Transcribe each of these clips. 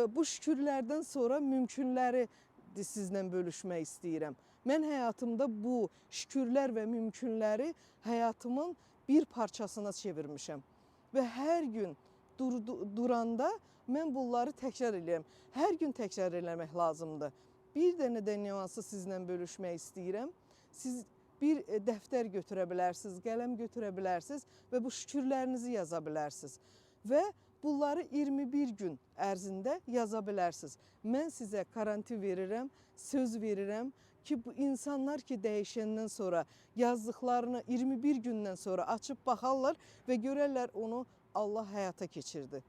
bu şükürlərdən sonra mümkünləri sizlə bölüşmək istəyirəm. Mən həyatımda bu şükürlər və mümkünləri həyatımın bir parçasına çevirmişəm. Və hər gün duranda mən bunları təkrar edirəm. Hər gün təkrar eləmək lazımdır. Bir dənə də nüansı sizlə bölüşmək istəyirəm. Siz bir dəftər götürə bilərsiniz, qələm götürə bilərsiniz və bu şükürlərinizi yaza bilərsiniz. Və bunları 21 gün ərzində yaza bilərsiniz. Mən sizə karantin verirəm, söz verirəm ki, bu insanlar ki dəyişəndən sonra yazdıqlarını 21 gündən sonra açıb baxarlar və görərlər onu Allah həyata keçirdi.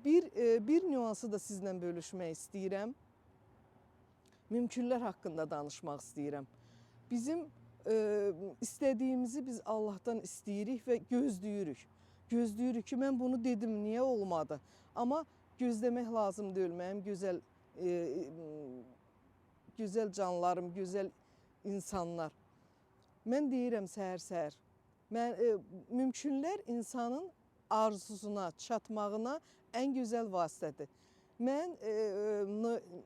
Bir nüansı da sizlə bölüşmək istəyirəm. Mümkünlər haqqında danışmaq istəyirəm. Bizim istədiyimizi biz Allahdan istəyirik və gözləyirik. Gözləyirik ki, mən bunu dedim, niyə olmadı? Amma gözləmək lazım deyil. Mənim gözəl canlarım, gözəl insanlar. Mən deyirəm səhər-səhər. Mümkünlər insanın arzusuna, çatmağına ən gözəl vasitədir. Mən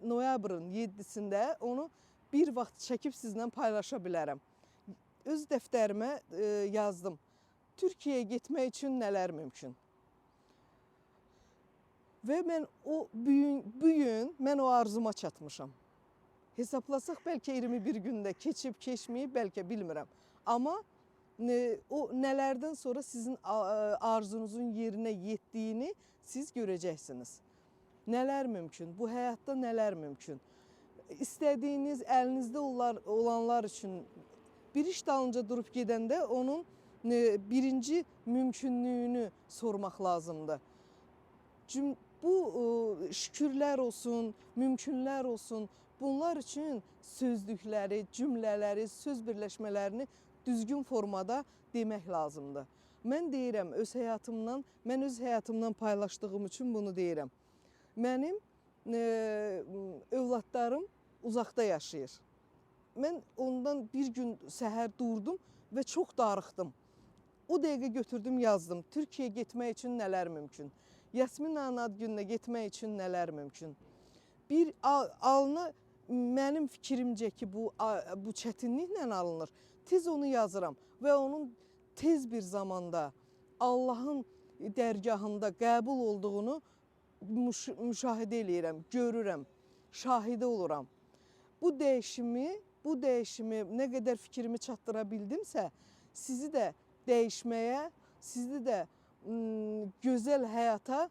noyabrın 7-sində onu bir vaxt çəkib sizlə paylaşa bilərəm. Öz dəftərimə yazdım. Türkiyəyə getmək üçün nələr mümkün? Və mən bu gün mən o arzuma çatmışam. Hesablasaq bəlkə 21 gündə keçib, keçməyib, bəlkə bilmirəm. Amma o nələrdən sonra sizin arzunuzun yerinə yetdiyini siz görəcəksiniz. Nələr mümkün? Bu həyatda nələr mümkün? İstədiyiniz, əlinizdə olanlar üçün bir iş dalınca durub gedəndə onun birinci mümkünlüyünü sormaq lazımdır. Bu şükürlər olsun, mümkünlər olsun, bunlar üçün sözlükləri, cümlələri, söz birləşmələrini düzgün formada demək lazımdır. Mən deyirəm, mən öz həyatımdan paylaşdığım üçün bunu deyirəm. Mənim övladlarım uzaqda yaşayır. Mən ondan bir gün səhər durdum və çox darıxdım. O dəqiqə götürdüm, yazdım. Türkiyəyə getmək üçün nələr mümkün? Yasmin Ana ad gününə getmək üçün nələr mümkün? Mənim fikrimcə ki, bu çətinliklə alınır. Tez onu yazıram və onun tez bir zamanda Allahın dərgahında qəbul olduğunu müşahidə eləyirəm, görürəm, şahidi oluram. Bu dəyişimi nə qədər fikrimi çatdıra bildimsə, sizi də dəyişməyə, sizi də gözəl həyata